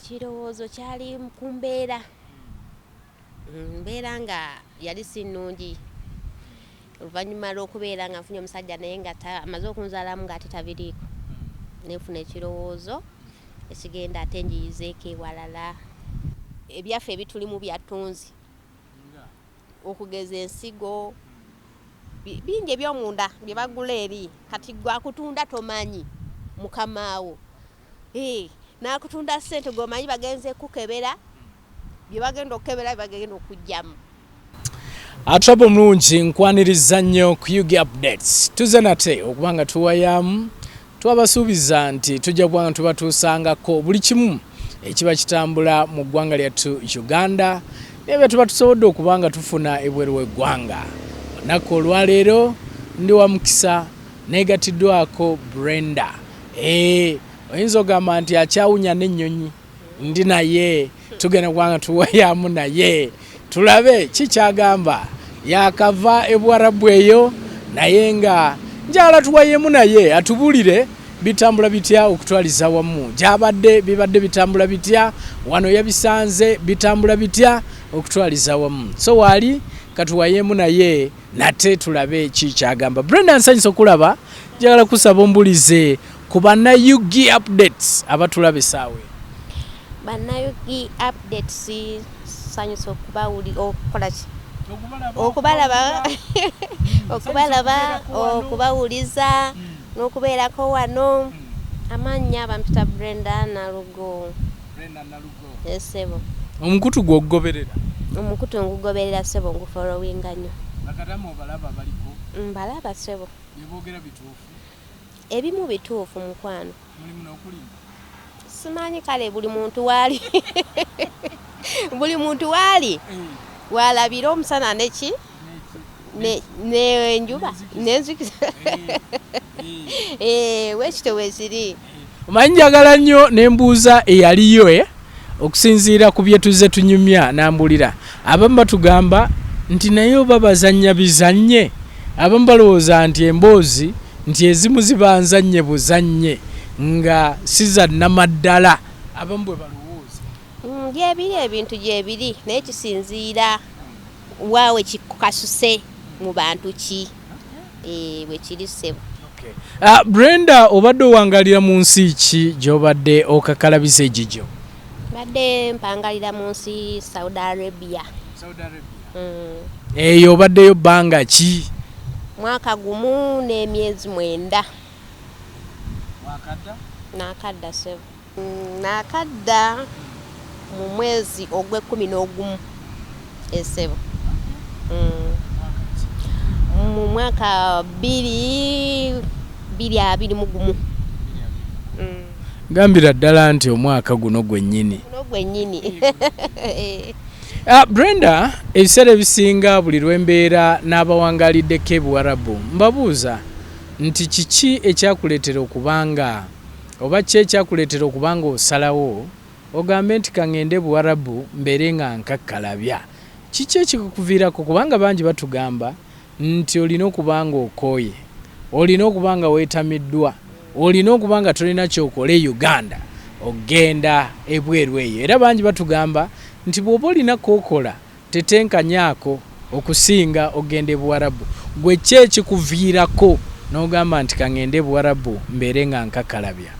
Kirowoozo kyali ku mbeera nga yali si nnungi oluvannyuma lw'okubeera nga nfunye omusajja naye nga amaze okunzaalamu ng'ate tabiriiko neefuna ekirowoozo ekigenda ate njiyizeeko ewalala ebyaffe ebitulimu bya ttunzi okugeza ensigo bingi eby'omunda bye bagula eri kati gwakutunda tomanyi mukamaawo n'akutunda ssente gw'omanyi bagenze kukebera bye bagenda okukebera bagenda okugyamu. Atrabo mulungi nkwaniriza nnyo ku UG updates tuze nate okuba nga tuwayamu twabasuubiza nti tujja kuba nga tubatuusangako buli kimu ekiba kitambula mu ggwanga lyattu Uganda nebyo tuba tusobodde okuba nga tufuna ebweru w'eggwanga. Olunaku olwaleero ndi wa mukisa neegatiddwako Brenda. Oyinza ogamba nti akyawunya n'ennyonyi ndi naye tugenda kuba nga tuwayamu naye tulabe kikyagamba yakava e Buwarabu eyo naye nga njagala tuwayemu naye atubulire bitambula bitya okutwaliza wamu gyabadde bibadde bitambula bitya wano yabisanze bitambula bitya okutwaliza wamu so wali katuwayemu naye nate tulabe kikyagamba. Brenda nsanyisa okulaba njagala kusaba ombulize ku banna UG updates abatulabe saawe. Banna UG updates sanyusa okukola ki okubalaba okubawuliza n'okubeerako wano. Amannya bampita Brenda Nalugo. Sebo Omukutu gw'ogoberera? Omukutu ngugoberera sebo ngufollowinga nnyo. Bakadamu obalaba baliko? Mbalaba sebo. Byeboogera bituufu? Ebimu bituufu mukwano. Mulimu n'okulimba? Simanyi kale buli muntu waali buli muntu waali walabira omusana neki n'enjuba n'enzikiriza weekito weekiri. Omanyi njagala nnyo nembuuza eyaliyo okusinziira ku bye tuzze tunyumya n'ambulira abamu batugamba nti naye oba bazannya bizannye abamu balowooza nti emboozi nti ezimu ziba nzannye buzannye nga sizannamaddala abamu bwe balowooza. Gyebiri ebintu gyebiri naye kisinziira waawe kikasuse mu bantu ki bwe kiri ssebo. Brenda obadde owangalira mu nsi ki gy'obadde okakalabiza egigyo? Badde mpangalira mu nsi Saudi Arabia. Eyo obaddeyo bbanga ki? Mwaka gumu n'emyezi 9. Nakadda sebo. Nakadda mu mwezi ogw'e11 esebo. Mu mwaka 2021. Gambira ddala nti omwaka guno gwennyini. Brenda, ebiseera ebisinga buli lw'embeera n'abawangaliddeko e Buwarabu mbabuuza nti kiki ekyakuleetera okubanga oba ki ekyakuleetera okubanga osalawo ogambe nti kaŋŋende Buwarabu mbeere nga nkakkalabya? Kiki ekikukuviirako kubanga bangi batugamba nti olina okuba nga okooye, olina okuba nga weetamiddwa, olina okuba nga tolina kyokola e Uganda ogenda ebweru eyo. Era bangi batugamba nti bw'oba olina kookola tetenkanyaako okusinga ogenda e Buwarabu. Gwe ki ekikuviirako n'ogamba nti kaŋŋende e Buwarabu mbeere nga nkakkalabya?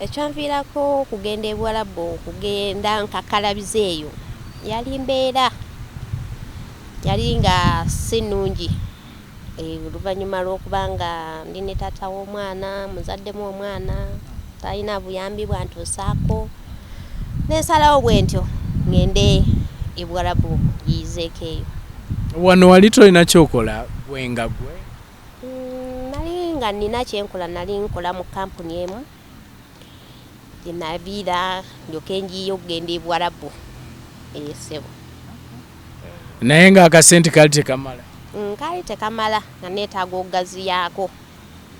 Ekyanviirako okugenda e Buwarabu okugenda nkakkalabiza eyo yali mbeera yali nga si nnungi. Oluvannyuma lw'okuba nga ndi ne taata w'omwana muzaddemu omwana talina buyambi bwantuusaako n'ensalawo bwe ntyo ngende e Buwarabu yizeeko eyo. Wano wali tolina kyokola gwenga gwe? Nali nga nina kyenkola, nali nkola mu kampuni emu gyenaviira ndyoke njiyo okugenda e Buwarabu sebo. Naye nga akasente kali tekamala? Kali tekamala nga neetaaga okugaziyaako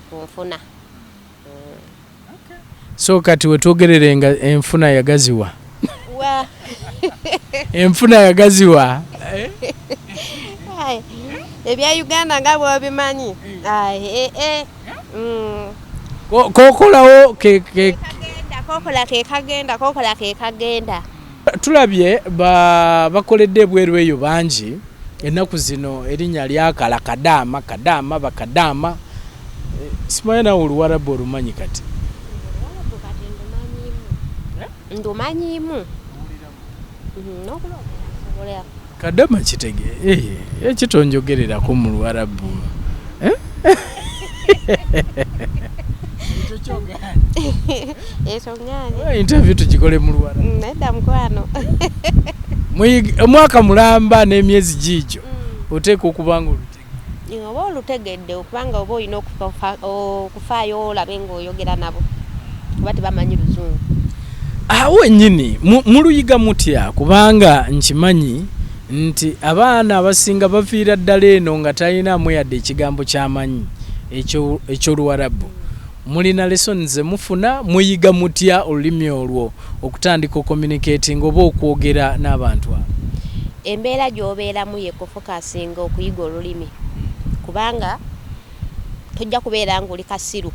kunfuna. So kati wetwogerere nga enfuna yagaziwa? Enfuna yagaziwa? Ebya Uganda nga bw'obimanyi. Kookolawo kokola ke kagenda. Tulabye bakoledde ebweru eyo bangi ennaku zino erinnya lyakala Kadama bakadama simanyi nawe Oluwarabu olumanyi kati ndumanyimu Kadama kitege kitonjogererako mu Luwarabu interview tugikole mu Luwarabu nedda mukwano omwaka mulamba n'emyezi gijo oteeka okubanga olutege oba olutegedde okubanga oba olina okufaayo olabe ng'oyogera nabo kuba tebamanyi Luzungu. Wennyini muluyiga mutya kubanga nkimanyi nti abaana abasinga bafiira ddala eno nga talinamu yadde ekigambo ky'amanyi eky'Oluwarabu. Mulina lessons ze mufuna muyiga mutya olulimi olwo okutandika communicating oba okwogera n'abantu abo? Embeera gy'obeeramu ye kufokasinga okuyiga olulimi kubanga tojja kubeera ng'oli kasiru.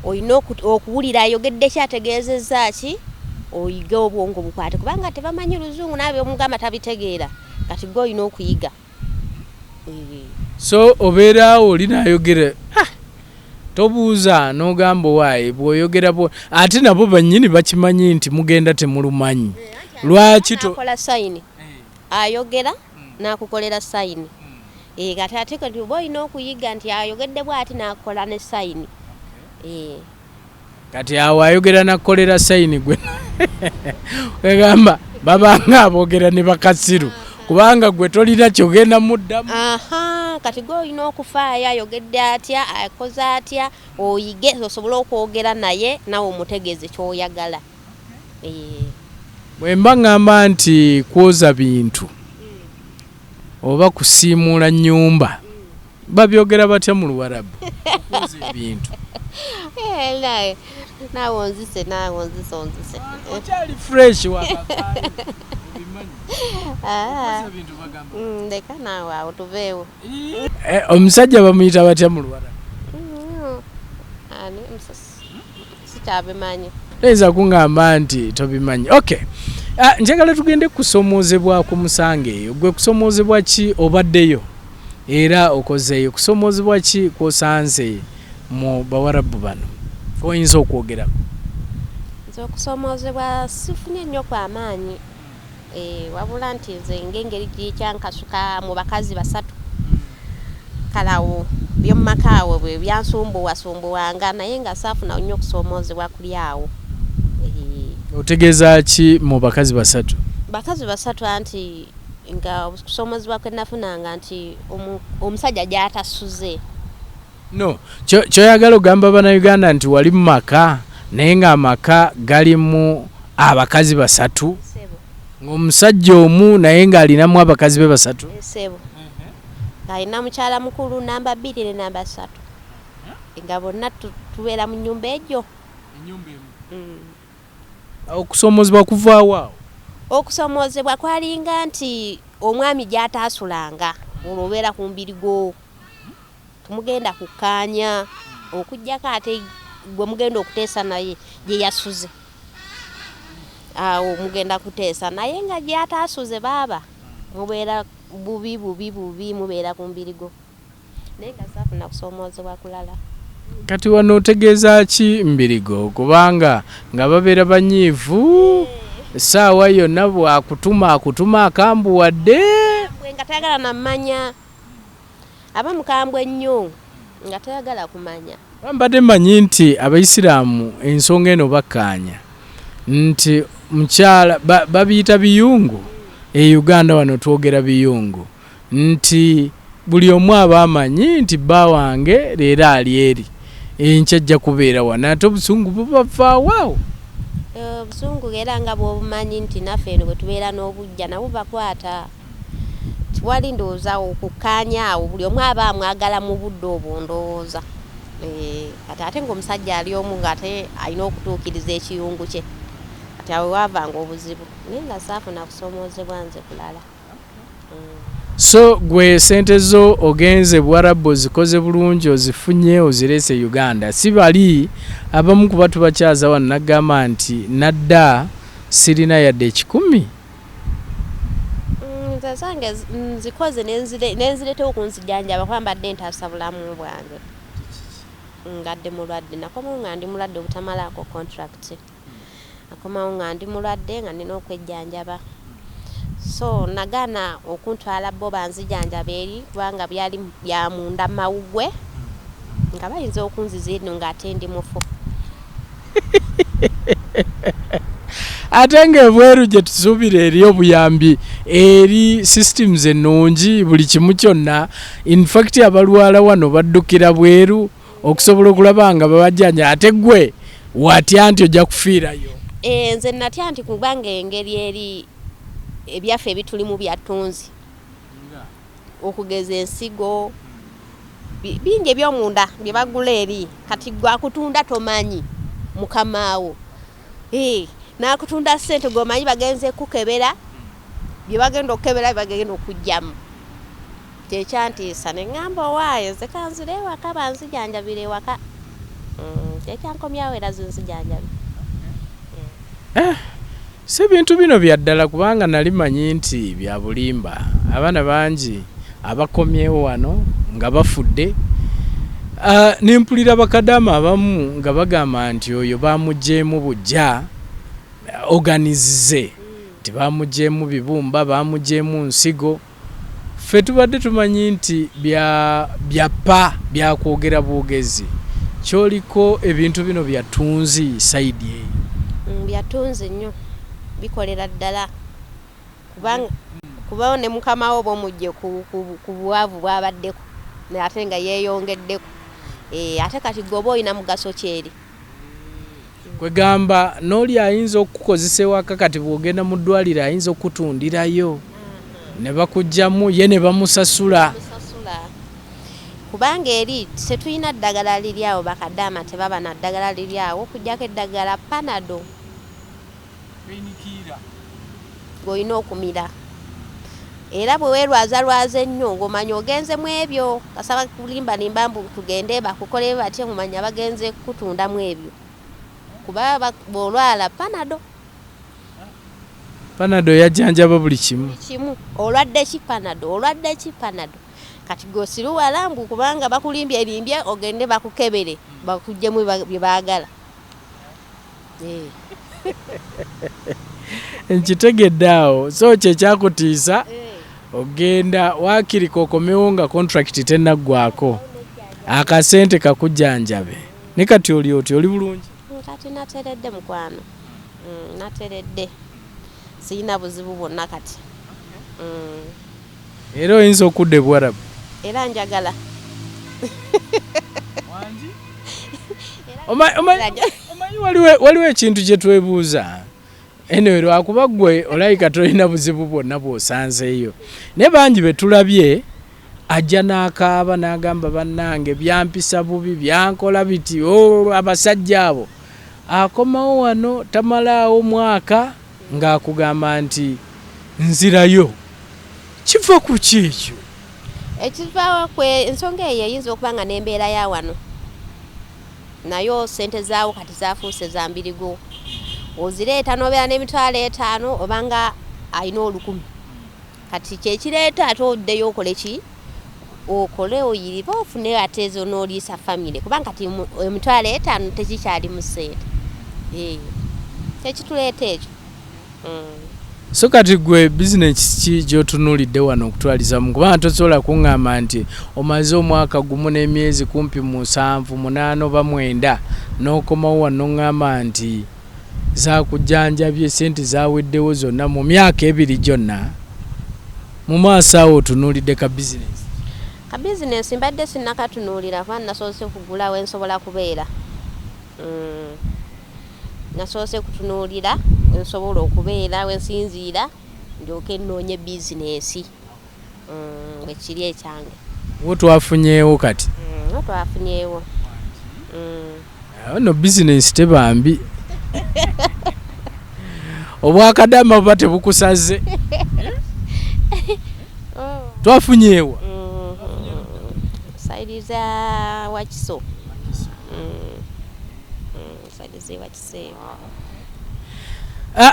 Olina okuwulira ayogedde ki ategeezezza ki oyige obwongo bukwate kubanga tebamanyi Luzungu naawe omugamba tabitegeera kati gwe olina okuyiga. So obeeraawo olinaayogera tobuuza n'ogamba waayi bw'oyogera ate nabo bannyini bakimanyi nti mugenda temulumanyi lwaki akola sayini ayogera n'akukolera sayini kati ate kati oba olina okuyiga nti ayogedde bw'ati n'akola ne sayini. Kati awo ayogera nakukolera sayini gwe egamba babanga aboogera ne bakasiru kubanga gwe tolina kyogenda muddamu. Kati gwe olina okufaayo ayogedde atya akoze atya oyige osobole okwogera naye nawe omutegeeze ky'oyagala. Bwe mba ngamba nti kwoza bintu oba kusiimuula nnyumba babyogera batya mu Luwarabu okwoza ebintu? Naawe onzise okyali fresh wakakaayo obimanyi okwoza bintu bagamba ndeka naawe awo tuveewo. Omusajja bamuyita batya mu Luwarabu? Ani sikyabimanyi. Leza kungamba nti tobimanyi. Okay. Njagala tugende kusomoozebwa ku Musange eyo. Gwe kusomoozebwa ki obaddeyo era okozeeyo? Kusomoozebwa ki kw'osanze mu Bawarabu bano oyinza okwogerako? Nze okusomoozebwa sifunye nnyo kw'amaanyi wabula nti nze ng'engeri gikyankasuka mu bakazi basatu kalawo by'omu maka awo bwe byansumbuwanga naye nga saafuna nnyo okusomoozebwa kuli awo. Otegeeza ki mu bakazi basatu? Bakazi basatu anti nga okusomoozebwa kwe nafunanga nti omusajja gy'atasuze. No, kyoyagala ogamba Bannayuganda nti wali mu maka naye ng'amaka galimu abakazi basatu ng'omusajja omu naye ng'alinamu abakazi be basatu? Sebo alina mukyala mukulu namba 2 ne namba 3 nga bonna tubeera mu nnyumba egyo. Okusomoozebwa kuvaawo awo? Okusomoozebwa kwalinga nti omwami gy'ataasulanga olwo obeera ku mbiri gwo tumugenda kukkaanya okuggyako ate gwe mugenda okuteesa naye gye yasuze awo mugenda kuteesa naye nga gy'ataasuze baaba mubeera bubi mubeera ku mbiri gwo naye nga saafuna kusomoozebwa kulala. Kati wano otegeeza ki mbirigo kubanga nga babeera banyiivu essaawa yonna bwakutuma akambuwadde bwe nga tayagala namanya aba mukambwe nnyo nga tayagala kumanya. Mbadde mmanyi nti Abayisiraamu ensonga eno bakkaanya nti mukyala babiyita biyungu Uganda wano twogera biyungu nti buli omu aba amanyi nti bba wange leero ali eri enkya ajja kubeera wano ate obusungu bubavaawo. Obusungu era nga bw'obumanyi nti naffe eno bwe tubeera n'obujja nabo bakwata tiwali ndowooza okukkaanya awo buli omu aba amwagala mu budde obwo ndowooza. Kati ate ng'omusajja ali omu ng'ate alina okutuukiriza ekiyungu kye kati awo waavanga obuzibu naye nga saafuna kusomoozebwa nze kulala. So gwe sente zo ogenze Buwarabu zikoze bulungi ozifunye ozirese Uganda. Si bali abamu kuba tubakyaza wano nagamba nti nadda sirina yadde ekikumi. Zange nzikoze nenzirete okunzijanjaba kuba mbadde ntaasa bulamu bwange. Ngadde mulwadde nakomawo nga ndi mulwadde obutamalaako contract. Nakomawo nga ndi mulwadde nga nina okwejjanjaba. So nagana okuntwala bo banzijanjaba eri kubanga byali bya munda mawugwe nga bayinza okunziza eno ng'ate ndi mufu. Ate ng'ebweru gye tusuubira eri obuyambi eri systems ennungi buli kimu kyonna. In fact abalwala wano baddukira bweru okusobola okulaba nga babajjanja. Ate gwe watya nti ojja kufiirayo? Nze natya nti kubanga engeri eri ebyaffe ebitulimu byatunzi okugeza ensigo bingi ebyomunda bye bagula eri kati gwakutunda tomanyi mukamaawo nakutunda ssente gomanyi bagenze kukebera bye bagenda okukebera bagenda okujjamu kyekyantiisa ne ŋŋamba owaayo nze kanzire ewaka banzijanjabire ewaka kyekyankomyawo era zinzijanjabi. Si bintu bino bya ddala kubanga nali manyi nti bya bulimba. Abaana bangi abakomyewo wano nga bafudde. Nimpulira bakadama abamu nga bagamba nti oyo bamugjeemu bujja organize. Tibamugjeemu bibumba, bamugjeemu nsigo. Ffe tubadde tumanyi nti byappa byakwogera bwogezi. Kyoliko ebintu bino byatunzi saidi eyo. Byatunzi nnyo. Bikolera ddala kubanga ne mukamawo bomujje ku bwavu bwabaddeko ate nga yeeyongeddeko ate kati goba olina mugaso kyeri. Kwegamba n'oli ayinza okukozesa ewaka kati bw'ogenda mu ddwaliro ayinza okutundirayo ne bakugjamu ye ne bamusasula. Kubanga eri tetulina ddagala liryawo bakadama tebaba na ddagala liryawo okujjako eddagala panado ng'olina okumira era bwe weerwazalwaza ennyo ng'omanya ogenze mu ebyo kasaba kulimbalimba mbu tugende bakukole batye ng'omanya bagenze kutundamu ebyo kuba bw'olwala panado yajjanjaba buli kimu. Olwadde ki panado kati gosiruwala mbu kubanga bakulimbye ogende bakukebere bakuggyemu bye baagala. Nkitegedde awo so kyekyakutiisa ogenda waakirika okomewo nga contract tennaggwako akasente kakujjanjabe ne kati oli oti oli bulungi? Kati nateredde mukwano nateredde siyina buzibu bwonna kati. Era oyinza okudda e Buwarabu? Era njagala. Omanyi waliwo ekintu kye twebuuza. Anyway lwakuba gwe olayika tolina buzibu bwonna bw'osanzeeyo. Ne bangi be tulabye ajja n'akaaba n'agamba bannange byampisa bubi byankola biti abasajja abo. Akomawo wano tamalaawo mwaka ng'akugamba nti nzirayo. Kiva ku ki ekyo? Ekivaawo kwe ensonga eyo eyinza okuba nga n'embeera ya wano nayo sente zaawo kati zaafuuse za mbirigo. Ozireeta n'obeera n'emitwalo 5 obanga alina 1000 kati kyekireeta ate oddeyo okole ki okole oyiriba ofune ate ezo n'oliisa famire kubanga kati emitwalo 5 tekikyali mu ssente tekituleeta ekyo. So kati gwe bizinesi ki gy'otunuulidde wano okutwalizamu kubanga tosobola kuŋŋamba nti omaze omwaka gumu n'emyezi kumpi 7, 8 oba 9 n'okomawo wano n'oŋŋamba nti zaakujjanjabye sente zaaweddewo zonna mu myaka 2 gyonna mu maaso awo otunuulidde ka bizinesi? Ka bizinesi mbadde sinnakatunuulira kuba nasoose kugula we nsobola kubeera. Nasoose kutunuulira we nsobola okubeera we nsinziira ndyoke nnoonye bizinesi bwe kiri ekyange. Wo twafunyeewo kati? Twafunyeewo. No bizinesi tebambi. Obwakadama buba tebukusaze. twafunyeewa saidi za Wakiso saidi za Wakiso.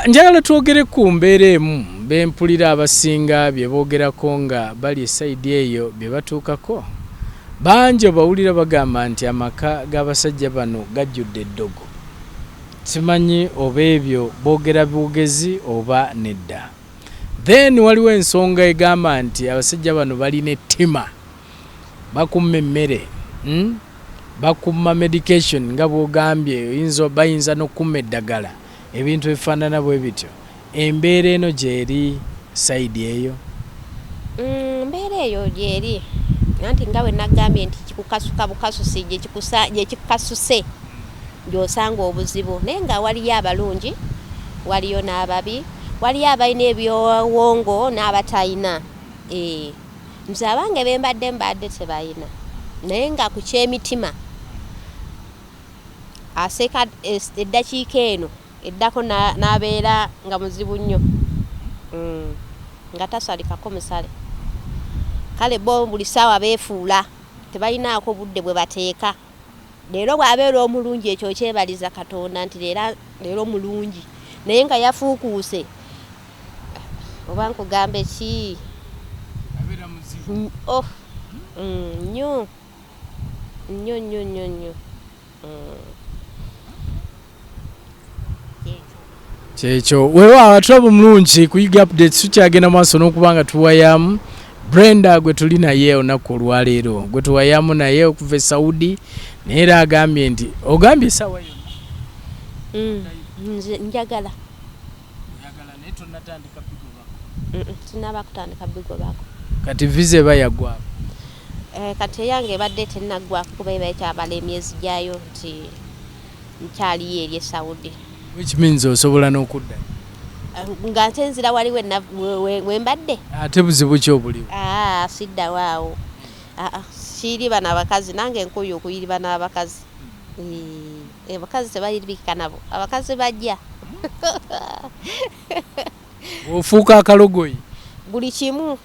Njagala twogere ku mbeera emu bempulira abasinga bye boogerako nga bali esaidi eyo bye batuukako. Bangi bawulira bagamba nti amaka g'abasajja bano gajjudde eddogo. Simanyi oba ebyo boogera bwogezi oba nedda. Then waliwo ensonga egamba nti abasajja bano balina ettima, bakumma emmere, bakumma medication nga bw'ogambye, bayinza n'okumma eddagala, ebintu ebifaanana bwe bityo. Embeera eno gyeri sayidi eyo? Embeera eyo gyeri, anti nga bwe nagambye nti kikukasuka bukasusi gye kikukasuse gy'osanga obuzibu, naye nga waliyo abalungi, waliyo n'ababi, waliyo abalina ebyowongo n'abatayina. Nze abange mbadde tebalina, naye nga ku kyemitima aseka eddakiika eno eddako n'abeera nga muzibu nnyo, nga tasalikako musale. Kale bo buli ssaawa beefuula, tebalinaako budde bwe bateeka. Leero bw'abeera omulungi ekyo kyebaliza Katonda nti leero mulungi, naye nga yafuukuuse oba nkugambe ki nnyo kyekyo. Weewaawo atulaba omulungi ku Yugi Updates, tukyagenda maaso n'okubanga tuwayamu Brenda gwe tuli naye olunaku olwaleero, gwe tuwayamu naye okuva e Saudi, naye era agambye nti ogambye essaawa yonna njagala naye tonnatandika bigobako. Sinaba kutandika bigobako. Kati visa eba yagwako? Kati eyange ebadde tennaggwako kuba eba ekyabala emyezi gyayo nti nkyaliyo eri e Saudi. Which means osobola n'okudda nga nte nzira wali we mbadde. Ate buzibu ki obuliwo? Siddawo awo. Siriba n'abakazi, nange nkuyo okuyiriba n'abakazi. Abakazi tebaliribika nabo, abakazi bajja. Ofuuka akalogoyi buli kimu.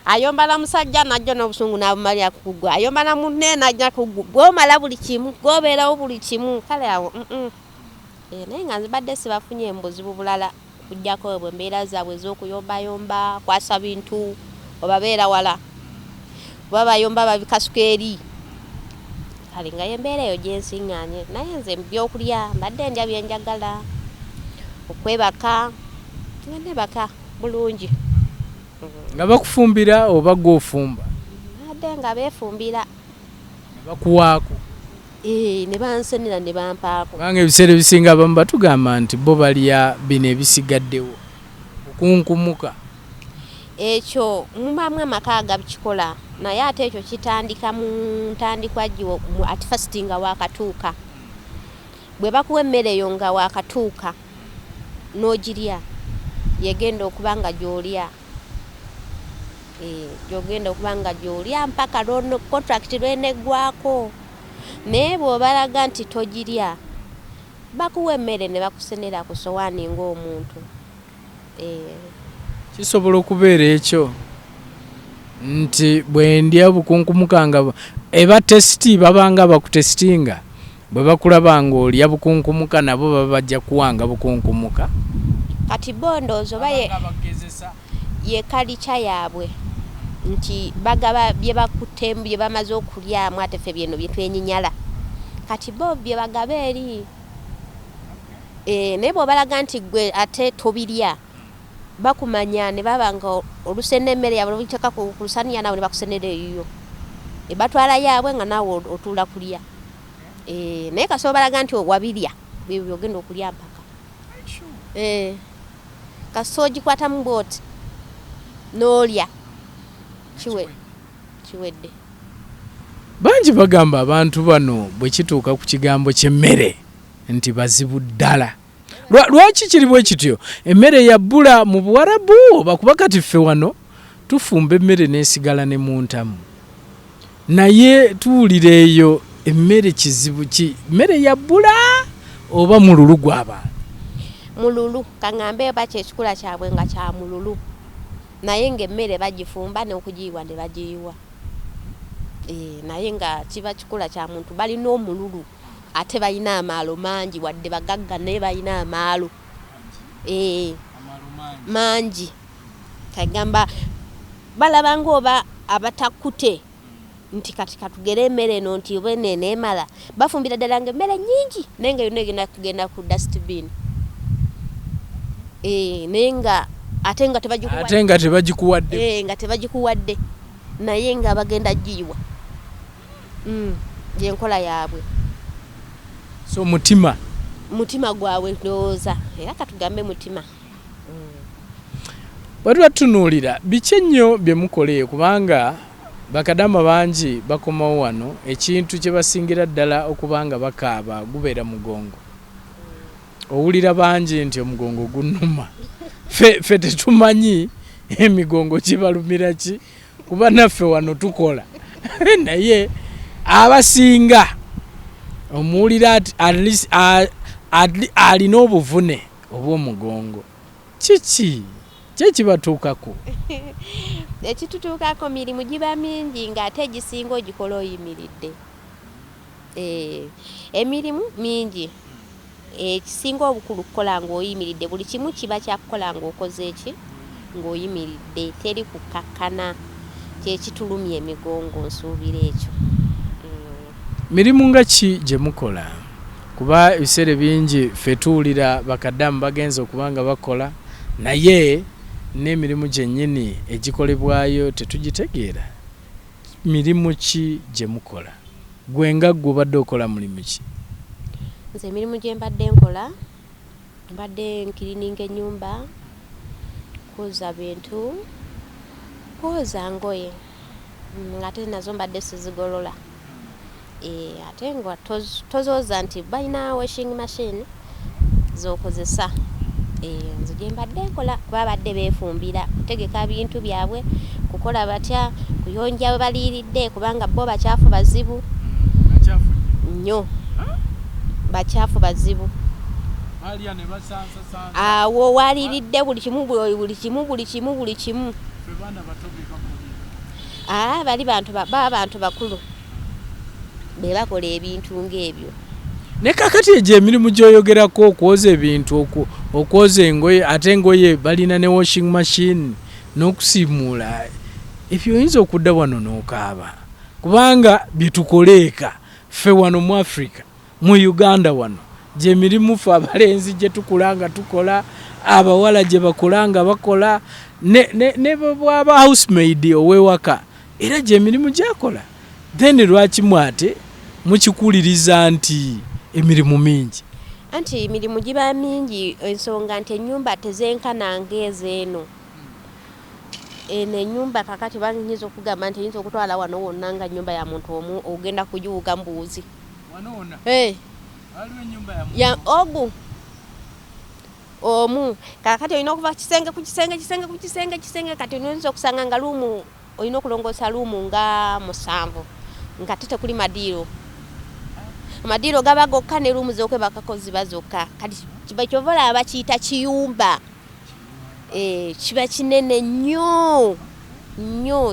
Ayomba na musajja najja n'obusungu n'abumalira kugwa, ayomba na munne najja kugwa, gw'omala buli kimu, gw'obeerawo buli kimu. Kale awo naye nga nzibadde sibafunye mbuzibu bulala kujjako bwe mbeera zaabwe ez'okuyombayomba, kwasa bintu, obabeera wala, oba bayomba babikasuka eri. Kale nga embeera eyo gyensiŋŋaanye, naye nze byokulya mbadde ndya byenjagala, okwebaka nga nebaka bulungi. Nga bakufumbira oba gw'ofumba? Badde nga beefumbira. Ne bakuwaako? Ne bansenera ne bampaako. Kubanga ebiseera ebisinga abamu batugamba nti bo balya bino ebisigaddewo, okunkumuka. Ekyo mubamu amaka agabikikola, naye ate ekyo kitandika mu ntandikwa gyo at first nga waakatuuka. Bwe bakuwa emmere eyo nga waakatuuka n'ogirya, yegenda okuba nga gy'olya. Gy'ogenda okuba nga gy'olya mpaka contract lweneggwako. Naye bw'obalaga nti togirya, bakuwa emmere ne bakusenera ku sowaani ng'omuntu. Kisobola okubeera ekyo nti bwe ndya bukunkumuka nga eba tesiti babanga bakutesitinga, bwe bakulaba ng'olya bukunkumuka nabo baba bajja kuwanga bukunkumuka. Kati bondoozo ye kalica yaabwe nti bagaba bye bakutte bye bamaze okulyamu ate ffe byeno bye twenyinyala. Kati bo bye bagaba eri. Naye bw'obalaga nti gwe ate tobirya, bakumanya ne baba nga olusena emmere yaabwe olubiteeka ku lusaniya naawe ne bakusenera eyiyo. Batwala yaabwe nga naawe otuula kulya. Naye kasooba balaga nti wabirya, bye ogenda okulya mpaka. Kasooba ogikwatamu bw'oti n'olya kiwedde. Bangi bagamba abantu bano bwe kituuka ku kigambo ky'emmere nti bazibu ddala. Lwaki kiri bwe kityo? Emmere yabbula mu Buwarabu oba kuba kati ffe wano tufumba emmere n'esigala ne mu ntamu. Naye tuwulira eyo emmere kizibu ki? Mmere yabbula oba mululu gw'abantu? Mululu, kaŋŋambe oba kyekikula kyabwe nga kya mululu. naye ng'emmere bagifumba n'okugiyiwa ne bagiyiwa. Naye nga kiba kikula kya muntu balina omululu ate balina amaalo mangi wadde bagagga naye balina amaalo mangi kagamba balaba ng'oba abatakute nti kati katugere emmere eno nti oba eno eneemala bafumbira ddala ng'emmere nnyingi naye nga yonna egenda kugenda ku dustbin naye nga ate nga tebagikuwadde nga tebagikuwadde naye nga bagenda giyiwa gyenkola yaabwe. So mutima gwabwe ndowooza era katugambe mutima. Bwe batunuulira biki ennyo bye mukoleyo kubanga bakadama bangi bakomawo wano ekintu kye basingira ddala okubanga bakaaba gubeera mugongo. Owulira bangi nti omugongo gunnuma. Fe tetumanyi emigongo kibalumira ki kuba naffe wano tukola naye abasinga omuwulira at least alina obuvune obw'omugongo kiki kyekibatuukako? Ekitutuukako mirimu giba mingi ng'ate egisinga ogikola oyimiridde. Emirimu mingi ekisinga obukulu kukola ng'oyimiridde, buli kimu kiba kyakukola ng'okoze eki ng'oyimiridde, teri kukakkana, kyekitulumya emigongo nsuubira ekyo. Mirimu nga ki gye mukola? Kuba ebiseera bingi ffe tuwulira bakadamu bagenza okubanga bakola naye n'emirimu gyennyini egikolebwayo tetugitegeera. Mirimu ki gye mukola? Gwe nga ggwe obadde okola mulimu ki? Nze emirimu gye mbadde nkola mbadde nkirininga ennyumba, kwoza bintu, kwoza ngoye ng'ate nazo mbadde sizigolola. Ate nga tozooza nti balina washing machine z'okozesa. Nze gye mbadde nkola kuba badde beefumbira kutegeka bintu byabwe, kukola batya, kuyonja we baliiridde kubanga bo bakyafu bazibu nnyo. Bakyafu bazibu. Awo waliiridde buli kimu. Bali bantu bakulu be bakola ebintu ng'ebyo. Ne kakati egyo emirimu gy'oyogerako okwoza ebintu, okwoza engoye, ate engoye balina ne washing machine n'okusiimuula, ebyo oyinza okudda wano n'okaaba kubanga byetukoleeka ffe wano mu Africa, mu Uganda wano gye mirimu ffe abalenzi gye tukulanga tukola, abawala gye bakulanga bakola, ne bwaba housemaid ow'ewaka era gye mirimu gyakola. Then lwaki mwate mukikuliriza nti emirimu mingi? Anti emirimu giba mingi ensonga nti ennyumba tezenkana ng'ezeeno. Ennyumba kakati banyinza okugamba nti eyinza okutwala wano wonna nga nnyumba ya muntu omu ogenda kugiwuga mbuuzi. Ya ogu omu kakati olina okuva kisenge ku kisenge kati oyinza okusanga nga luumu olina okulongoosa luumu nga 7 nga tekuli madiiro. Amadiiro gaba gokka ne luumu z'okwebakako ziba zokka. Kati kiba kyova olaba bakiyita kiyumba. Kiba kinene nnyo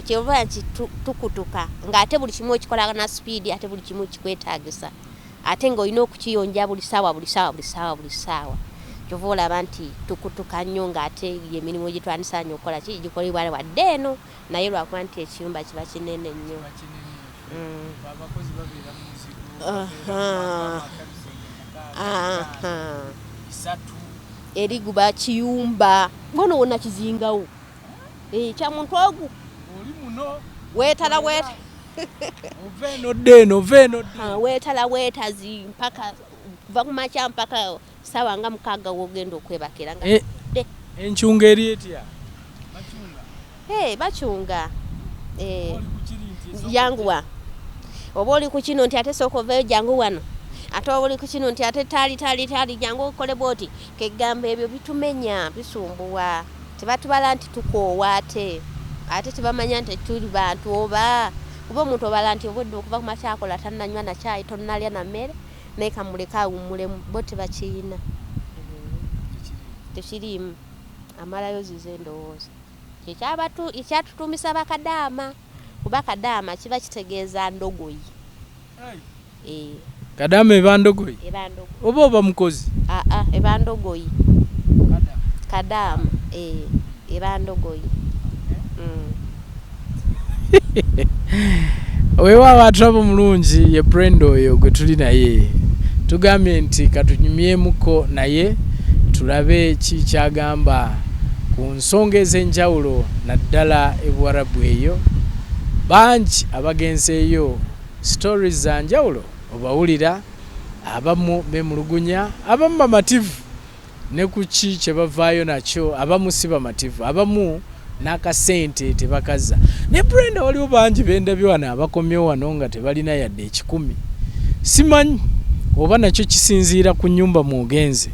kyova nti tukutuka ng'ate buli kimu okikola na speed, ate buli kimu kikwetaagisa, ate ng'olina okukiyonja buli ssaawa. Kyova olaba nti tukutuka nnyo ng'ate emirimu gye twandisaanye okukola gikolebwa wadde eno naye lwakuba nti ekiyumba kiba kinene nnyo. Eri guba kiyumba ngono wonna kizingawo. Kya muntu ogu weetala weetala weetazi mpaka kuva ku makya mpaka ssaawa nga 6 wogenda okwebakira nga enkyunga eri etya bacunga yanguwa. Oba oli ku kino nti ate sooka oveeyo jangu wano, ate oba oli ku kino nti ate taali jangu okole bwoti. Kegamba ebyo bitumenya, bisumbuwa. Tebatubala nti tukoowa ate tebamanya nti tuli bantu oba kuba omuntu obala nti obwedde okuva ku makya akola tannanywa na caayi tonnalya na mmere naye kamuleka awummulemu, bo tebakiyina. Tekiriimu amalayo zize ndowooza. ekyatutumisa bakadaama kuba kadaama kiba kitegeeza ndogoyi. Kadama eba ndogoyi oba mukozi? Eba ndogoyi. Kadama eba ndogoyi. Weewaawo atulaba omulungi ye Brenda oyo gwe tuli naye tugambye nti katunyumyemuko naye tulabe ki kyagamba ku nsonga ez'enjawulo naddala e Buwarabu eyo. Bangi abagenzeeyo stories za njawulo obawulira, abamu beemulugunya, abamu bamativu ne ku ki kye bavaayo nakyo, abamu si bamativu, abamu n'akasente tebakaza. Ne Brenda waliwo bangi bendabye wano abakomyewo wano nga tebalina yadde 1,000. Simanyi oba nakyo kisinziira ku nnyumba mugenze,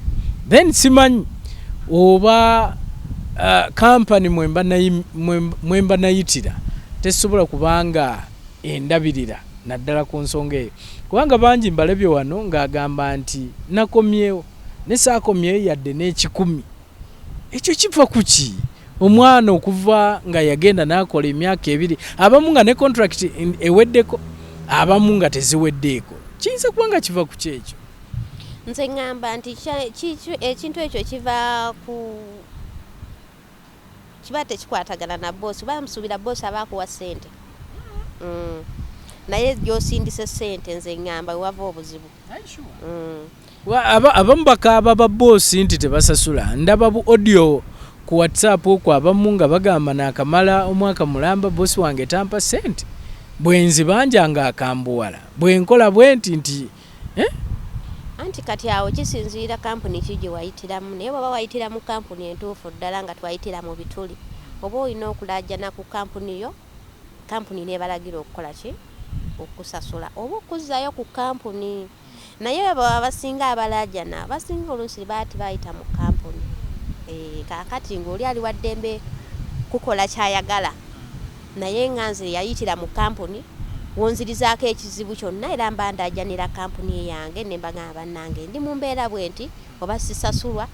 then simanyi oba kampani mwemba nayitira tesobola kubanga endabirira naddala ku nsonga eyo, kubanga bangi mbalabye wano ng'agamba nti nakomyewo ne saakomyeyo yadde n'10,000. Ekyo kiva ku ki? Omwana okuva nga yagenda n'akola emyaka 2, abamu nga ne contract eweddeko, abamu nga teziweddeeko. Kiyinza kuba nga kiva ku kyekyo. Nze ngamba nti ekintu ekyo kiva tekikwatagana na bosi, kuba musuubira bosi abaakuwa ssente. Naye gy'osindise ssente nze ngamba wava obuzibu. Abamu bakaaba ba bosi nti tebasasula. Ndaba bu audio ku WhatsApp okwo abamu nga bagamba naakamala omwaka mulamba bosi wange tampa ssente, bwenzi banjanga akambuwala, bwenkola bwenti anti kati awo kisinziira kampuni ki gye wayitiramu. Naye bw'oba wayitira mu kampuni entuufu ddala nga twayitira mu bituli, oba olina okulajjana ku kampuni yo, kampuni neebalagira okukola ki? Okusasula oba okuzzayo ku kampuni. Naye baba basinga abalajjana basinga oluusi baati bayita mu kampuni. Kaakati ng'oli ali wa ddembe kukola kyayagala, naye nganze yayitira mu kampuni wonzirizaako ekizibu kyonna era mba ndajjanira kampuni yange ne mbagamba bannange ndi mu mbeera bwe nti oba sisasulwa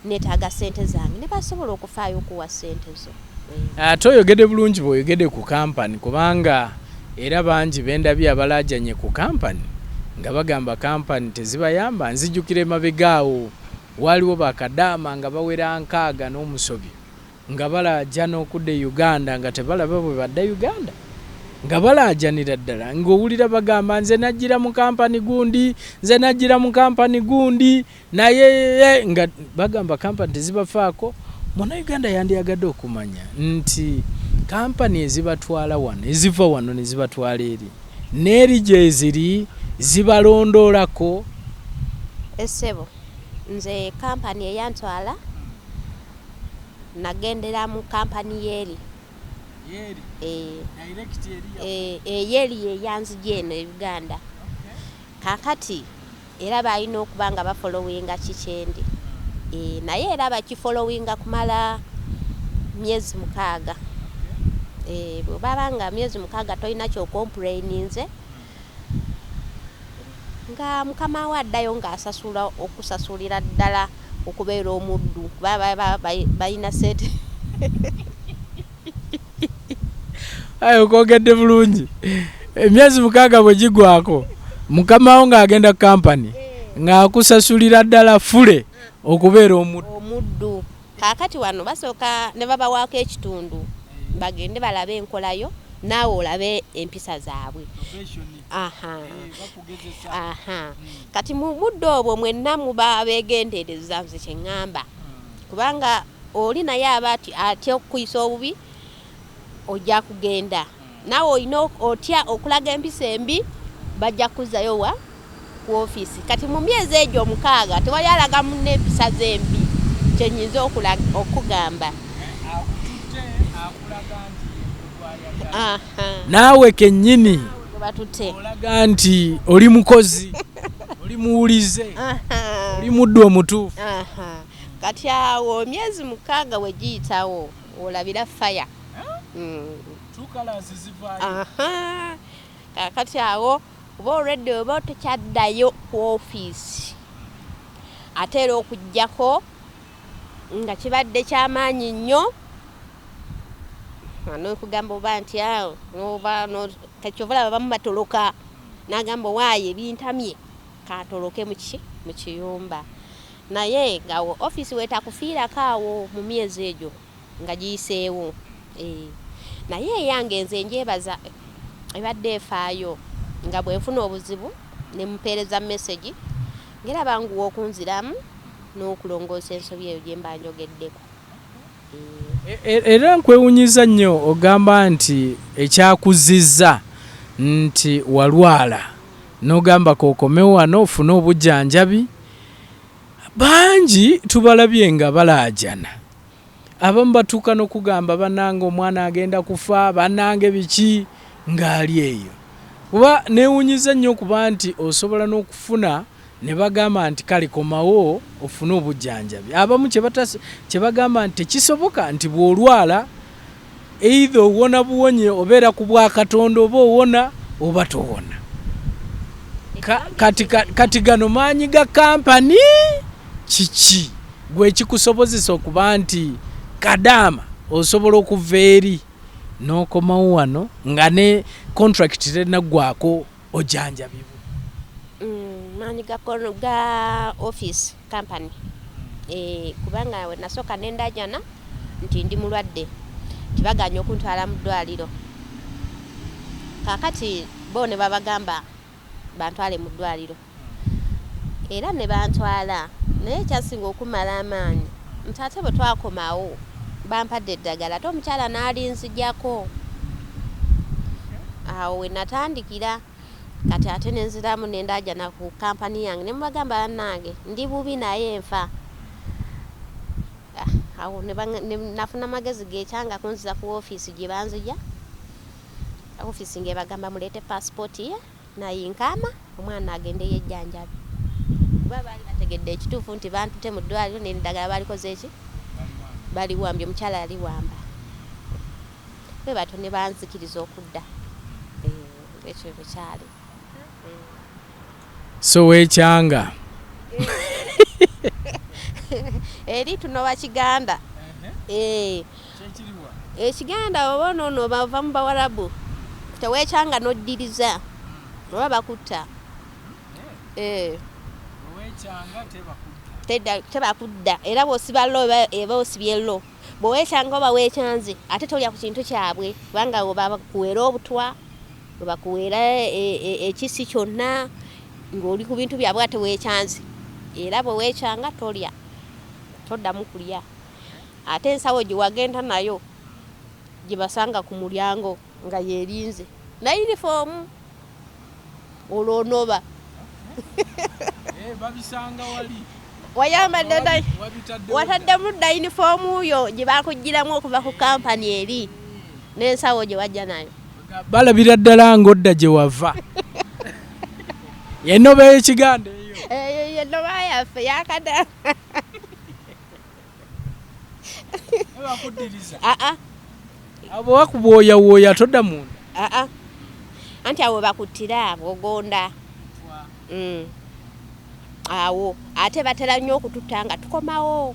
neetaaga ssente zange, ne basobola okufaayo okuwa ssente zo. Ate oyogedde bulungi bw'oyogedde ku kampani, kubanga era bangi bendabye abalajjanye ku kampani nga bagamba kampani tezibayamba. Nzijjukira emabegaawo waliwo bakadaama nga bawera 60 n'omusobyo nga balajja n'okudda Uganda nga tebalaba bwe badda Uganda, nga balaajanira ddala ng'owulira bagamba nze najjira mu kampani gundi, nze najjira mu kampani gundi, naye nga bagamba kampani tezibafaako. Munnayuganda yandiyagadde okumanya nti kampani ezibatwala wano eziva wano ne zibatwala eri n'eri gye ziri zibalondoolako. Essebo nze kampani eyantwala nagendera mu kampani yeeri yeeri yeyanzigye eno e Uganda. Kaakati era balina okuba nga bafolowinga kikyendi, naye era bakifolowinga kumala myezi 6. Bw'obaba nga myezi 6 tolina kyokompulayinize nga mukama we addayo ng'asasula okusasulira ddala okubeera omuddu kuba balina ssente. Ayo kogedde bulungi. Emyezi 6 bwe gigwako mukama wo ng'agenda ku kampani ng'akusasulira ddala fule okubeera omuddu. Kaakati wano basooka ne babawaako ekitundu bagende balabe enkolayo naawe olabe empisa zaabwe. Kati mu budde obwo mwenna muba beegendereza nze kye ŋŋamba, kubanga oli naye aba atya okukuyisa obubi ojja kugenda naawe olina otya okulaga empisa embi bajja kuzzayo wa ku ofiisi. Kati mu myezi egyo 6 tewali alaga munne empisa zembi kyenyinza okugamba. Naawe kennyini batutte olaga nti oli mukozi, oli muwulize, oli muddu omutuufu. Kati awo emyezi 6 we giyitawo olabira faya. Kakati awo oba already oba tokyaddayo ku ofiisi ate era okujjako nga kibadde kyamaanyi nnyo n'okugamba oba nti awo oba kakyovula babamu batoloka n'agamba waayo ebintamye katoloke mu kiyumba naye nga ofisi wetakufiirako awo mu myezi egyo nga giyiseewo naye eyange nze njebaza ebadde efaayo nga bwenfuna obuzibu nemupeereza message ngeraba nguwa okunziramu n'okulongoosa ensobi eyo gye mba njogeddeko. Era nkwewunyiza nnyo ogamba nti ekyakuzizza nti walwala n'ogamba kookomewo wano ofune obujjanjabi. Bangi tubalabye nga balaajana, abamu batuuka n'okugamba bannange omwana agenda kufa, bannange biki ng'ali eyo. Kuba neewunyiza nnyo okuba nti osobola n'okufuna ne bagamba nti kale komawo ofune obujjanjabi. Abamu kye bagamba nti tekisoboka nti bw'olwala either owona buwonye obeera ku bwakatonda oba owona oba towona. Kati gano maanyi ga kampani kiki gwe kikusobozesa okuba nti Kadama osobola okuva eri n'okomawo wano nga ne contract tenaggwako ojjanjabibwa? Maanyi ga office company kubanga we nasooka nendajana nti ndi mulwadde tibaganya okuntwala mu ddwaliro, kakati bo ne babagamba bantwale mu ddwaliro era ne bantwala, naye ekyasinga okumala amaanyi nti ate bwe twakomawo bampadde eddagala ate omukyala n'alinzijjako awo we natandikira. Kati ate nenziramu nendajana ku kampani yange nemubagamba bannange ndi bubi naye nfa. Awo nafuna amagezi gekyanga kunziza ku office gye banzija, office ngebagamba mulete passport ye nayinkama omwana agende yejjanjabi. Kuba baali bategedde ekituufu nti bantute mu ddwaliro n'eddagala balikoze eki baliwambye, omukyala yali wamba bwe bato ne banzikiriza okudda ekyo bukyali. So wekyanga eri tunoba Kiganda. Ekiganda oba noono bava mu Buwarabu tewekyanga noddiriza oba bakutta. Tebakudda era bw'osiba lo eba osibye lo bwewekyanga oba wekyanze ate tolya ku kintu kyabwe kubanga oba bakuweera obutwa bakuweera ekisi kyonna ng'oli ku bintu byabwe ate weekyanze era bwewekyanga tolya toddamu kulya. Ate ensawo gye wagenda nayo gye basanga ku mulyango nga yeerinze na yunifoomu olwonoba babisanga wali wayambadde wataddemu dda yunifoomu yo gye bakugiramu okuva ku kampani eri n'ensawo gye wajja nayo balabira ddala ng'odda gye wava. Yennoba y'Ekiganda eyo yennoba yaffe yakada bakuddiriza abo bakubooyawooya todda munda anti awo bakuttira ogonda awo ate batera nnyo okututta nga tukomawo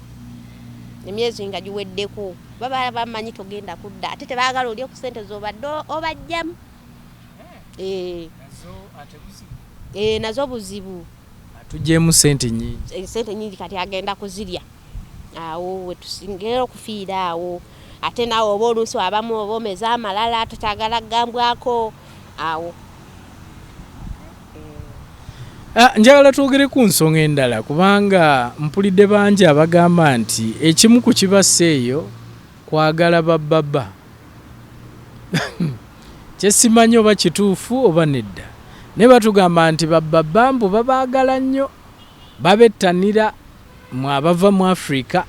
emyezi nga giweddeko baba bamanyi togenda kudda ate tebaagala oli ku ssente z'obadde obajjamu. Nazo buzibu tugyemu ssente nyingi. Ssente nyingi kati agenda kuzirya awo wetusingera okufiira awo ate naawe oba oluusi abamu oba omeza amalala tutagala kugambwako awo. Njagala twogere ku nsonga endala kubanga mpulidde bangi abagamba nti ekimu ku kibassa eyo kwagala babbaba. Kyesimanyi oba kituufu oba nedda. Ne batugamba nti babbaba mbu babaagala nnyo babettanira mu abava mu Africa.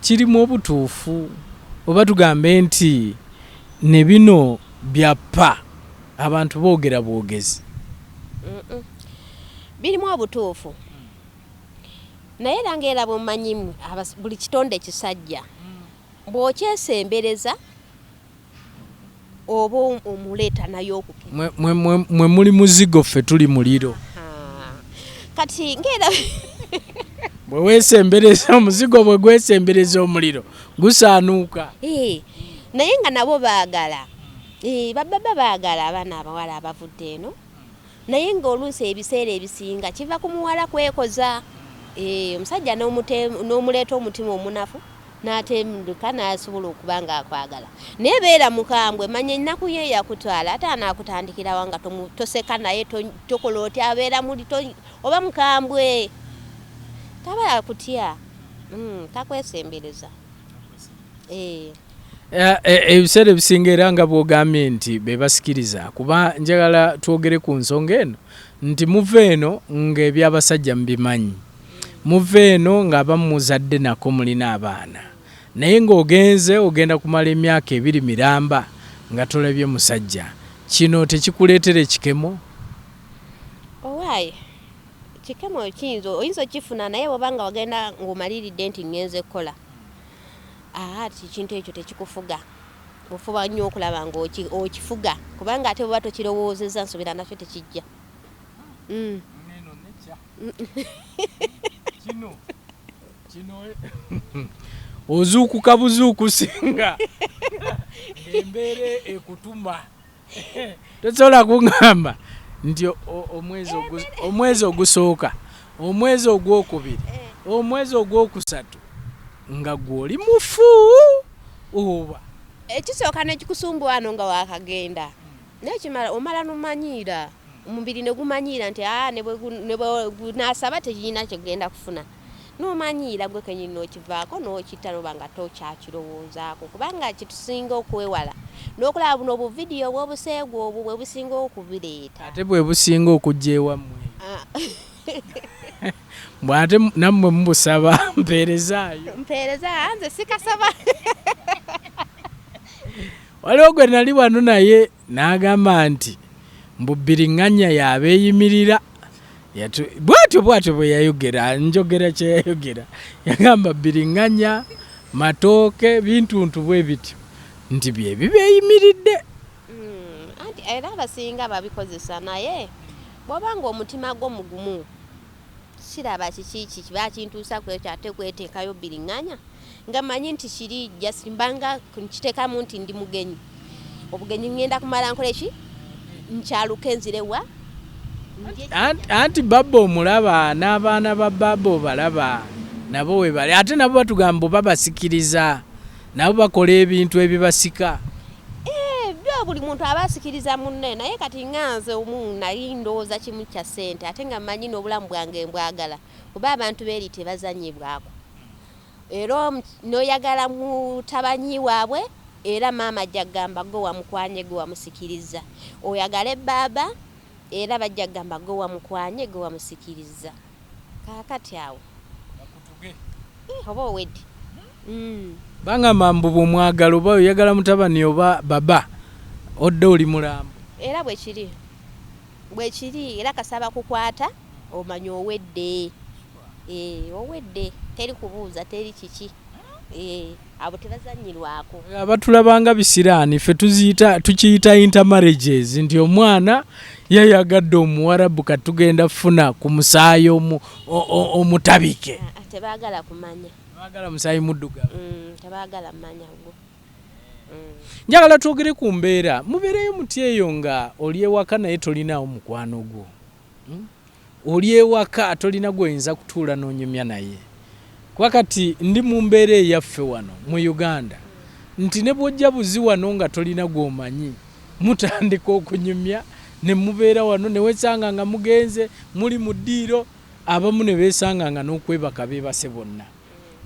Kirimu obutuufu oba tugambe nti ne bino byappa abantu boogera bwogezi? Birimu obutuufu naye era ng'era bw'omanyimu buli kitonde kisajja bw'okyesembereza oba omuleeta nayo okupima. Mwe muli muzigo ffe tuli muliro. Kati ng'era bwe weesembereza omuzigo bwe gwesembereza omuliro gusaanuuka. naye nga nabo baagala bababa baagala abaana abawala abavudde eno naye ng'oluusi ebiseera ebisinga kiva ku muwala kwekoza omusajja n'omuleeta omutima omunafu n'atembuka n'asobola okuba nga akwagala naye beera mukambwe manya ennaku ye yakutwala ate anaakutandikirawo nga toseka naye tokola otya abeera muli oba mukambwe taba yakutya takwesembereza ebiseera ebisinga era nga bwogambye nti bebasikiriza kuba njagala twogere ku nsonga eno nti muva eno ng'ebyabasajja mubimanyi muva eno ng'abamu muzadde nako mulina abaana naye ng'ogenze ogenda kumala emyaka 2 miramba nga tolabye musajja kino tekikuleetera ekikemo owaaye kikemo oyinza okifuna naye bw'obanga wagenda ng'omaliridde nti ngenze kukola ati ekintu ekyo tekikufuga ofuba nnyo okulaba ng'okifuga kubanga ate bw'oba tokirowoozezza nsuubira nakyo tekijja ozuukuka buzuukusinga embeera ekutuma tosobola kuŋŋamba nti omwezi ogusooka omwezi ogwokubiri omwezi ogwokusatu nga gwoli mufu oba ekisooka nekikusumbuwa ano nga wakagenda nekimala omala numanyiira omubiri negumanyiira nti ne bwegunasaba tekirina kyegenda kufuna nomanyiira gwe kenyini nokivaako nokitta noba nga tokyakirowoozaako kubanga kitusinga okwewala n'okulaba buno obuvidiyo bwobuseegu obwo bwe businga okubireeta ate bwe businga okujja ewammwe bw'ate nammwe mubusaba mpeerezaayo nze sikasaba waliwo gwe nali wano naye n'agamba nti mbubiriŋŋanya yabeeyimirira bwatyo bwe yayogera njogera kye yayogera yagamba biriŋŋanya matooke bintuntu bwe bityo nti bye bibeeyimiridde anti era abasinga babikozesa naye bw'obanga omutima gwo mugumu kiraba kiki bakintuusa kwekyo ate kweteekayo biriŋŋanya nga manyi nti kiri jasimbanga nkiteekamu nti ndi mugenyi obugenyi ngenda kumala nkola eki nkyaluka enzirewa anti babba omulaba n'abaana ba babba obalaba nabo we bali ate nabo batugamba babasikiriza nabo bakola ebintu ebibasika byo buli muntu aba asikiriza munne naye kati nganze omu nali ndowooza kimu kya ssente ate nga mmanyi n'obulamu bwange mbwagala kuba abantu beeri tebazanyibwako era n'oyagala mutabanyi waabwe era maama ajja kugamba gwe wamukwanye gwe wamusikiriza oyagala ebbaaba era bajja kugamba gwe wamukwanye gwe wamusikiriza kaakati awo oba owedde bangamba mbu bw'omwagala oba oyagala mutabani oba baba odde oli mulambo era bwe kiri era kasaba kukwata omanya owedde owedde teri kubuuza teri kiki abo tebazanyirwako abatulabanga bisiraani ffe tukiyita intermarriages nti omwana yayagadde omuwarabu katugenda kufuna ku musaayi omutabike tebaagala kumanya baagala musaayi muddugavu tebaagala mmanya gwo njagala twogere ku mbeera mubeereyo muti eyo nga oli ewaka naye tolinaawo mukwano gwo oli ewaka tolina gwoyinza kutuula n'onyumya naye kuba kati ndi mu mbeera eyaffe wano mu Uganda nti ne bw'ojja buzi wano nga tolina gw'omanyi mutandika okunyumya ne mubeera wano ne wesanga nga mugenze muli mu ddiiro abamu ne beesanga nga n'okwebaka beebase bonna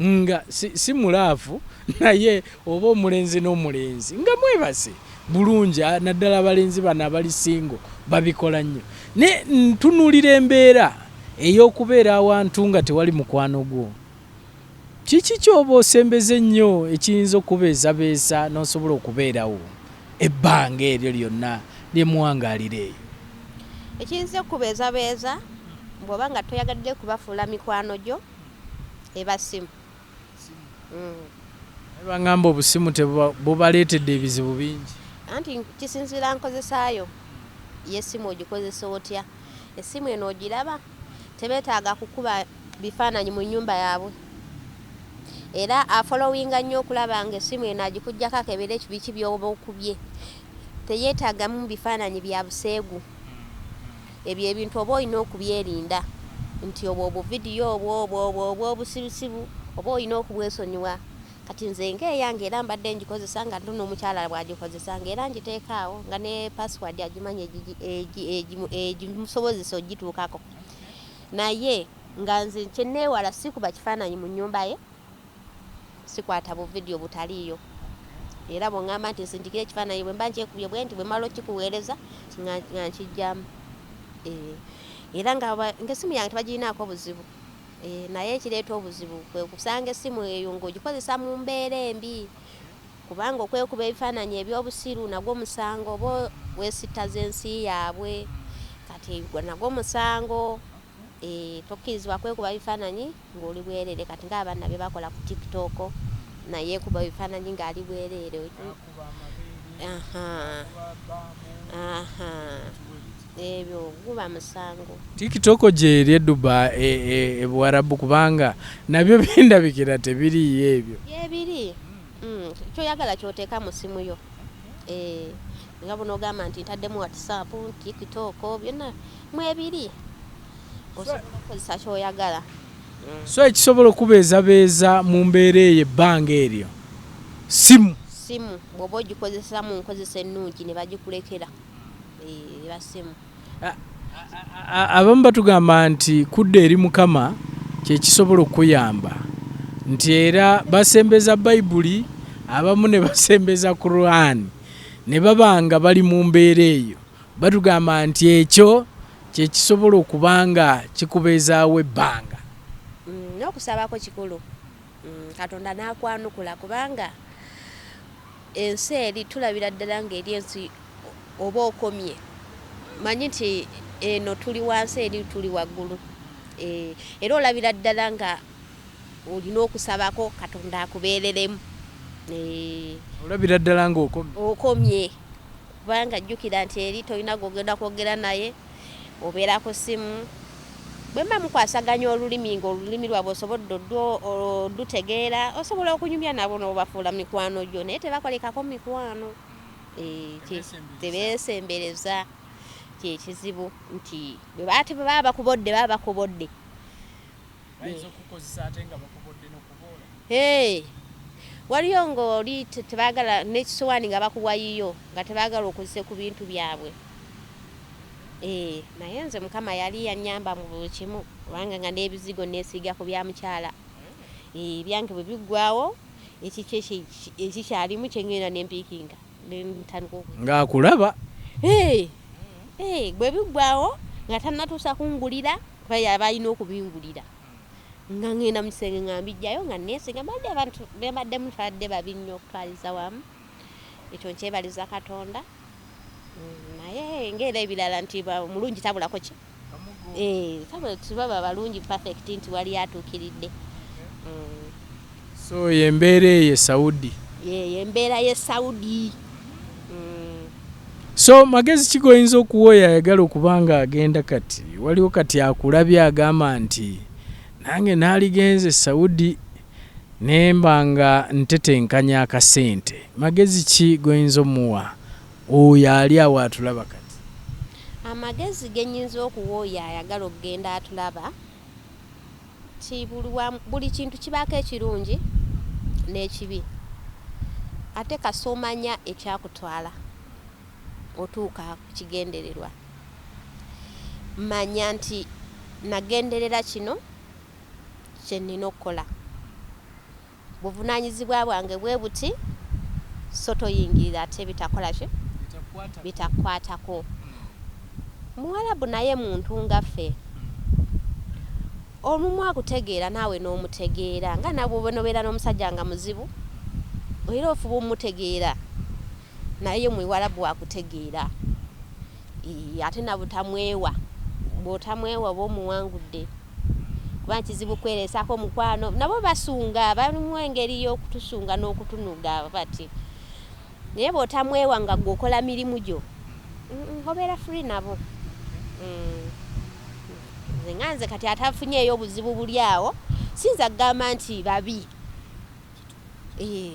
nga si mulaafu naye oba omulenzi n'omulenzi nga mwebase bulungi naddala abalenzi bano abali singo babikola nnyo ne ntunuulira embeera ey'okubeera awantu nga tewali mukwano gwo kiki kyoba osembeze nnyo ekiyinza okubeesabeesa n'osobola okubeerawo ebbanga eryo lyonna lyemuwangaalira eyo ekiyinza okubeezabeeza bw'oba nga toyagadde kubafuula mikwano gyo eba simu bangamba obusimu bubaleetedde ebizibu bingi anti kisinziira nkozesaayo y'essimu ogikozesa otya essimu eno ogiraba tebeetaaga kukuba bifaananyi mu nnyumba yaabwe era afollowinga nnyo okulaba nga essimu eno agikugyako akebera ekibiki by'oba okubye teyeetaagamu bifaananyi bya buseegu ebyo ebintu oba olina okubyerinda nti obwo obuvidiyo obwo obusibusibu oba olina okubwesonyiwa kati nze ng'eyange era mbadde ngikozesa nga ntuno omukyala bwagikozesanga era ngiteekaawo nga ne password agimanya egimusobozesa ogituukako naye nga nze kyenneewala sikuba kifaananyi mu nnyumba ye sikwata buvidiyo butaliiyo era bw'oŋŋamba nti nsindikire ekifaananyi bwe mba nkyekubye bwe nti bwe mala okikuweereza nga nkijjamu era ng'essimu yange tebagirinaako buzibu naye ekireeta obuzibu kwe kusanga essimu eyo ng'ogikozesa mu mbeera embi kubanga okwekuba ebifaananyi eby'obusiru nagwo musango oba weesittaza ensi yaabwe kati nagwo musango tokkirizibwa kwekuba bifaananyi ng'oli bwereere kati ng'abaana bye bakola ku TikTok naye kuba bifaananyi ng'ali bwereere ebyo guba musango. TikTok gyeri edduba e Buwarabu kubanga nabyo bindabikira tebiriiyo ebyo ebiri kyoyagala kyoteeka mu simu yo nga buno ogamba nti ntaddemu WhatsApp TikTok byonna mwebiri osobola okukozesa kyoyagala so ekisobola okubeezabeeza mu mbeera eyo ebbanga eryo simu bw'oba ogikozesa mu nkozesa ennungi ne bagikulekera basimu abamu batugamba nti kudda eri Mukama kyekisobola okuyamba nti era basembeza Bayibuli abamu ne basembeza Quran ne babanga bali mu mbeera eyo batugamba nti ekyo kyekisobola okubanga kikubeezaawo ebbanga n'okusabako kikulu Katonda n'akwanukula kubanga ensi eri tulabira ddala ng'eri ensi oba okomye manyi nti eno tuli wansi eri tuli waggulu era olabira ddala nga olina okusabako Katonda akubeereremu olabira ddala nga okomye kubanga jjukira nti eri tolina gogenda kwogera naye obeera ku ssimu bwe mba mukwasaganya olulimi ng'olulimi lwabwe osobodde olutegeera osobola okunyumya nabo n'obafuula mikwano gyo naye tebakolekako mikwano tebeesembereza kyekizibu nti bwe baba bakubodde waliyo ng'oli tebaagala n'ekisowaani nga bakuwayiyo nga tebaagala okozese ku bintu byabwe naye nze Mukama yali yannyamba mu buli kimu kubanga nga n'ebizigo neesiiga ku bya mukyala ebyange bwe biggwawo ekikyalimu kyengenda n'empiikinga ng'akulaba bwe biggwawo nga tannatuusa kungulira kuba yaba alina okubingulira nga ngenda mu kisenge nga mbijjayo nga neesinga badde abantu bembadde mutwadde babi nnyo okutwaliza wamu ekyo nkyebaliza Katonda naye ng'era ebirala nti mulungi tabulako ki tibaba balungi perfect nti wali atuukiridde so yembeera eyo Saudi yembeera ye Saudi so magezi ki goyinza okuwooya ayagala okubanga agenda kati waliwo kati akulabye agamba nti nange naaligenze Saudi nembanga ntetenkanya akasente magezi ki goyinza omuwa oyo ali awo atulaba kati amagezi genyinza okuwooya ayagala okugenda atulaba ti buli kintu kibaako ekirungi n'ekibi ate kasomanya ekyakutwala otuuka ku kigendererwa manya nti nagenderera kino kye nnina okukola buvunaanyizibwa bwange bwe buti so toyingirira ate bitakola ki bitakwatako Muwarabu naye muntu nga ffe olumu akutegeera naawe n'omutegeera nga nabwe nobeera n'omusajja nga muzibu era ofuba omutegeera naye Muwarabu wakutegeera ate nabutamwewa bw'otamwewa oba omuwangudde kuba kizibu kwereesako mukwano nabo basunga balimu engeri y'okutusunga n'okutunuga bati naye bw'otamwewa nga gwokola mirimu gyo obeera free nabo nze kati atafunyeeyo obuzibu buli awo sinza kugamba nti babi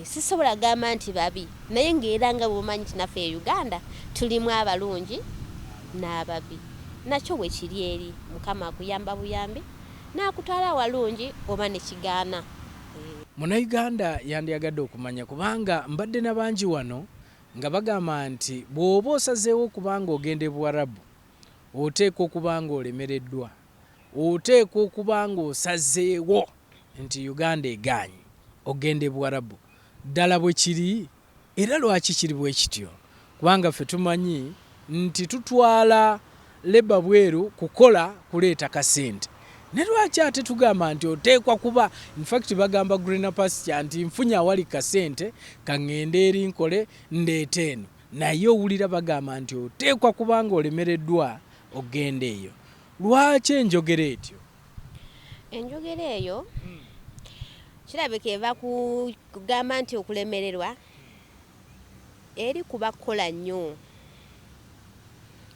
sisobola gamba nti babi naye ng'era nga bw'omanyi nti naffe e Uganda tulimu abalungi n'ababi nakyo bwe kiri eri Mukama akuyamba buyambi n'akutwala walungi oba ne kigaana. Munnayuganda yandiyagadde okumanya kubanga mbadde na bangi wano nga bagamba nti bw'oba osazeewo okubanga ogenda e Buwarabu oteekwa okuba nga olemereddwa, oteekwa okuba nga osazeewo nti Uganda egaanye ogenda e Buwarabu. Ddala bwe kiri era lwaki kiri bwe kityo? Kubanga ffe tumanyi nti tutwala leba bweru kukola kuleeta kasente. Ne lwaki ate tugamba nti oteekwa kuba, in fact bagamba greener pasture nti nfunye awali kasente kaŋŋende eri nkole ndeeta eno, naye owulira bagamba nti oteekwa kuba nga olemereddwa ogenda eyo. Lwaki enjogera etyo? Enjogera eyo kirabika eva kugamba nti okulemererwa eri kuba kukola nnyo.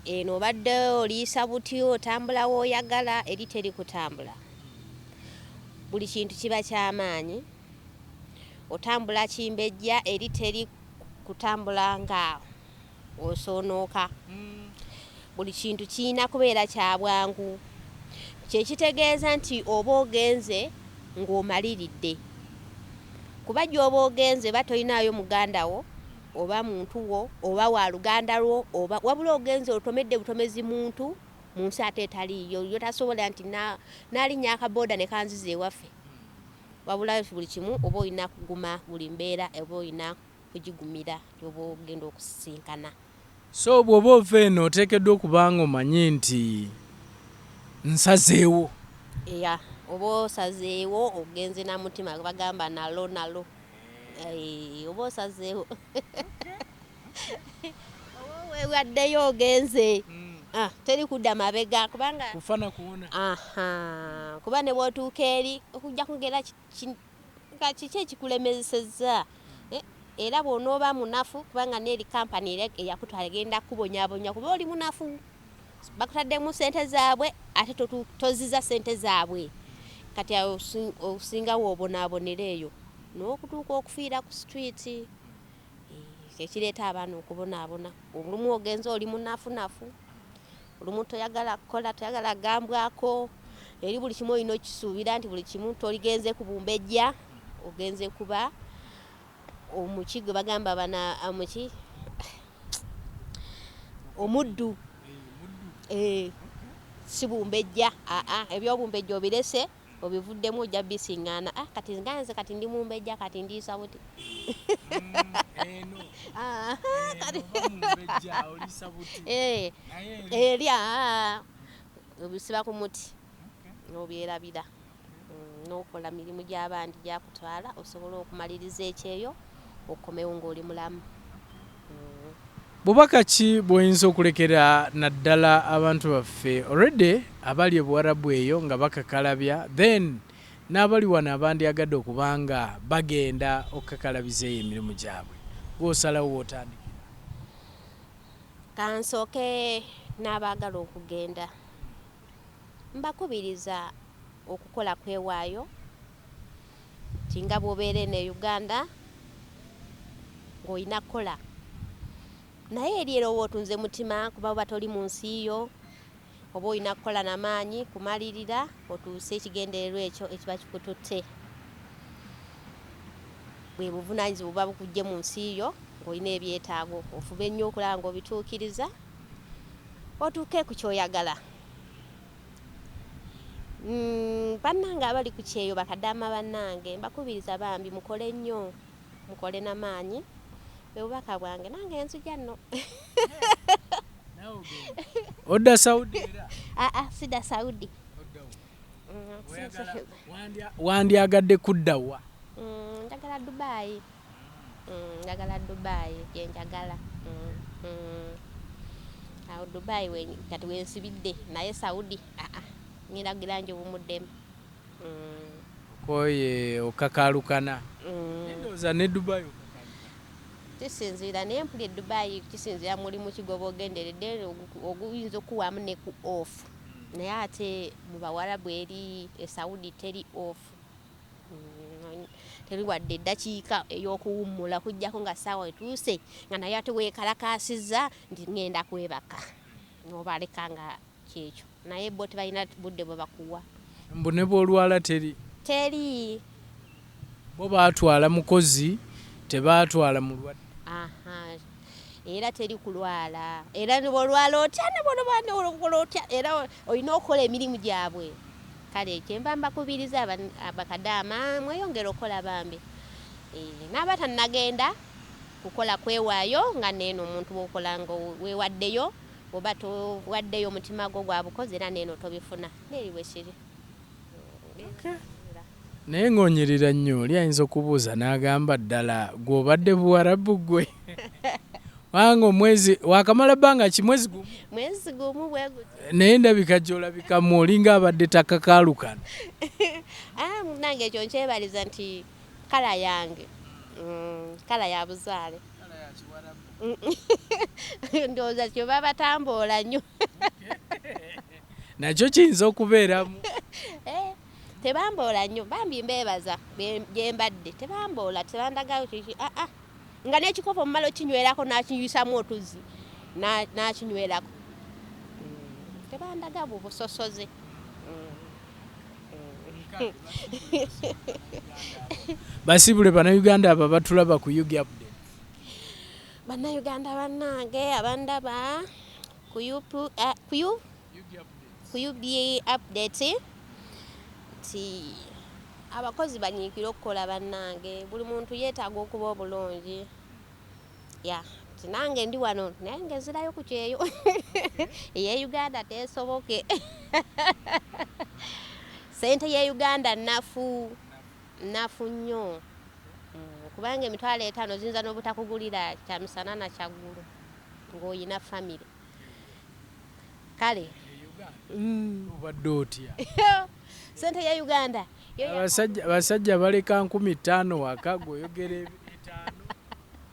Eno obadde oliisa buti otambula w'oyagala eri teri kutambula. Buli kintu kiba ky'amaanyi. Otambula kimbejja eri teri kutambula nga osoonooka. Buli kintu kirina kubeera kya bwangu. Kye kitegeeza nti oba ogenze ng'omaliridde. Kuba gy'oba ogenze batolinaayo muganda wo oba muntu wo oba wa luganda lwo oba wabula ogenze otomedde butomezi muntu mu nsi ate etaliiyo yotasobola nti n'alinnya akabooda ne kanziza ewaffe. Wabula buli kimu oba olina kuguma buli mbeera oba olina kugigumira gy'oba ogenda okusisinkana. So bw'oba ova eno oteekeddwa okuba nga omanyi nti nsazeewo. Oba osazeewo ogenze na mutima bagamba nalo oba osazeewo oba weewaddeyo ogenze teri kudda mabega kubanga kufana kuwona. Kuba ne bw'otuuka eri okujja kugera kiki ekikulemesezza era bw'onooba munafu kubanga n'eri kampani eyakutwala egenda kubonyaabonya kuba oli munafu. Bakutaddemu ssente zaabwe ate toziza ssente zaabwe kati osinga woobonaabonera eyo n'okutuuka okufiira ku street. Ekireeta abaana okubonaabona olumu ogenze oli munafunafu, olumu toyagala kukola toyagala gambwako eri buli kimu olina okisuubira nti buli kimu toligenze kubumbejja ogenze kuba omuki gwe bagamba bana omuki omuddu si bumbejja ebyobumbejja obirese obivuddemu ojja bisiŋŋaana kati nganze kati ndi mumbejja kati ndiisa buti. Eri obisiba ku muti n'obyerabira n'okola mirimu gy'abandi gyakutwala osobola okumaliriza ekyeyo okomewo ng'oli mulamu. Bubaka ki bw'oyinza okulekera naddala abantu baffe already abali e Buwarabu eyo nga bakakalabya then n'abali wano abandyagadde okubanga bagenda okukakalabiza eyo emirimu gyabwe gw'osalawo w'otandikira? Kansooke n'abaagala okugenda mbakubiriza okukola kwewaayo nti nga bw'obeera eno e Uganda ng'olina kukola naye eri era oba otunze mutima kuba oba toli mu nsi yo oba olina kukola n'amaanyi kumalirira otuuse ekigendererwa ekyo ekiba kikututte. Bwe buvunaanyizibwa buba bukujje mu nsi yo ng'olina ebyetaago ofube nnyo okulaba ng'obituukiriza otuuke ku kyoyagala. Bannange abali ku kyeyo bakadama bannange mbakubiriza bambi mukole nnyo mukole n'amaanyi. Obubaka bwange nange enzija nno. Odda Saudi era? Sida Saudi. Wandyagadde kudda wa? Njagala Dubai. Njagala Dubai gye njagala. Awo Dubai kati wensibidde naye Saudi ngenda kugira nje obumuddemu. Koye okakaalukana. Ndowooza ne Dubai kisinziira naye mpulira Dubai kisinziira mulimu kigoba ogenderedde oguyinza okuwamu ne ku off naye ate mu Bawarabu eri e Saudi teri off. teri wadde eddakiika ey'okuwummula kujjako nga ssaawa etuuse nga naye ate weekalakaasizza nti ŋŋenda kwebaka n'obaleka nga kyekyo naye bo tebalina budde bwe bakuwa. Mbu ne bw'olwala teri bo baatwala mukozi tebaatwala mulwadde. Era teri kulwala, era ne bw'olwala otya ne bw'olwala otya, era olina okukola emirimu gyabwe. Kale kyemba mbakubiriza abakadaama mweyongera okukola bambi. N'abatannagenda kukola kwewaayo nga neeno omuntu bw'okola nga weewaddeyo oba towaddeyo omutima gwo gwa bukozi era neeno tobifuna. Neeri bwe kiri. Naye ng'onyirira nnyo oli ayinza okubuuza n'agamba ddala gw'obadde Buwarabu gwe. Wanga omwezi wakamala bbanga ki? Mwezi gumu bwe gutyo. Naye ndabika gy'olabikamu olinga abadde takakaalukana. Nange ekyo nkyebaliza nti kala yange kala ya buzaale. Ndowooza kyo baba batamboola nnyo. Nakyo kiyinza okubeeramu. Tebamboola nnyo bambi mbeebaza gye mbadde tebamboola tebandagayo kiki nga n'ekikopo omumala okinywerako n'akinywisamu otuzzi n'akinywerako tebandaga bubusosoze. Basibule bannayuganda abo batulaba ku UG Update. Bannayuganda bannange abandaba ku UG Update nti abakozi banyiikira okukola bannange, buli muntu yeetaaga okuba obulungi. Nange ndi wano naye ngezirayo ku kyeyo eye Uganda teesoboke. Sente ye Uganda nafu nnyo kubanga emitwalo 5 ziyinza n'obutakugulira kya misana na kyaggulu ng'oyina famire. Kale obadde otya? Sente ye Uganda abasajja baleka 15,000 waka gweoyogera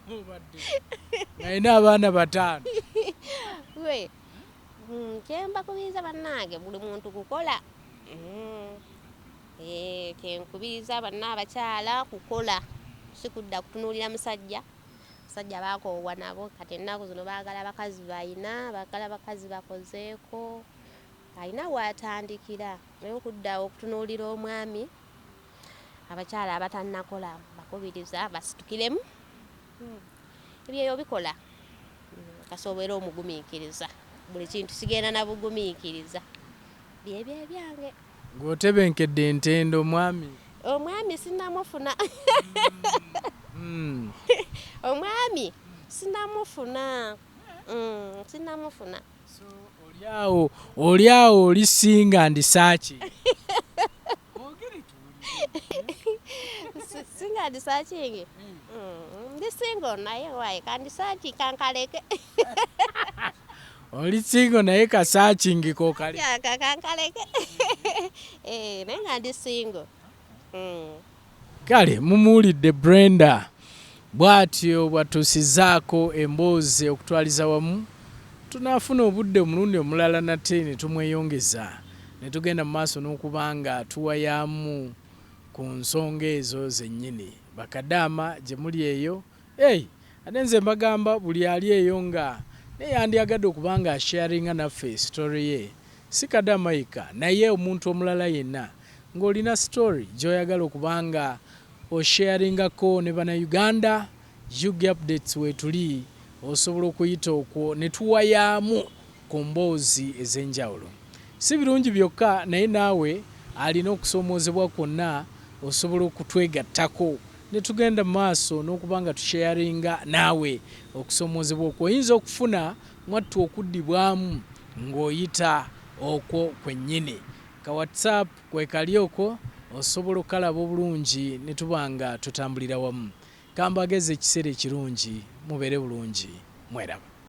5 obadde nalina abaana 5. Kyemba kubiriza bannange buli muntu kukola. Kyenkubiriza banna abakyala kukola si kudda kutunuulira musajja baakoowwa nabo kati ennaku zino baagala bakazi balina baagala bakazi bakozeeko alina waatandikira naye okudda okutunuulira omwami. Abakyala abatannakola bakubiriza basitukiremu ebyeyo bikola kasobera omugumiikiriza buli kintu sigenda na bugumiikiriza byebyo ebyange. Ng'otebenkedde entendo omwami sinamufuna. Omwami sinamufuna. Oli awo olisinga ndisaaki. Singa ndisaakingi ndisingo naye waaye kandisaaki kankaleke. Oli singo naye kasaakingi kokale kankaleke naye nga ndi singo. Kale mumuwulidde Brenda bw'atyo bwatuusizaako emboozi okutwaliza wamu. Tunaafuna obudde omulundi omulala nate ne tumweyongeza ne tugenda mu maaso n'okuba nga tuwayamu ku nsonga ezo zennyini. Bakadaama gye muli eyo ate nze mbagamba buli ali eyo nga naye yandyagadde okuba nga asharinga naffe story ye si Kadama yekka naye omuntu omulala yenna ng'olina story gy'oyagala okuba nga osharingako ne bannayuganda. UG Updates weetuli osobola okuyita okwo ne tuwayamu ku mboozi ez'enjawulo. Si birungi byokka naye naawe alina okusoomoozebwa kwonna osobola okutwegattako ne tugenda mu maaso n'okuba nga tusharinga naawe okusoomoozebwa okwo. Oyinza okufuna mwattu okuddibwamu ng'oyita okwo kwennyini. Ka WhatsApp kwekali okwo osobola okalaba obulungi ne tuba nga tutambulira wamu. Kambageze ekiseera ekirungi mubeere bulungi mweraba.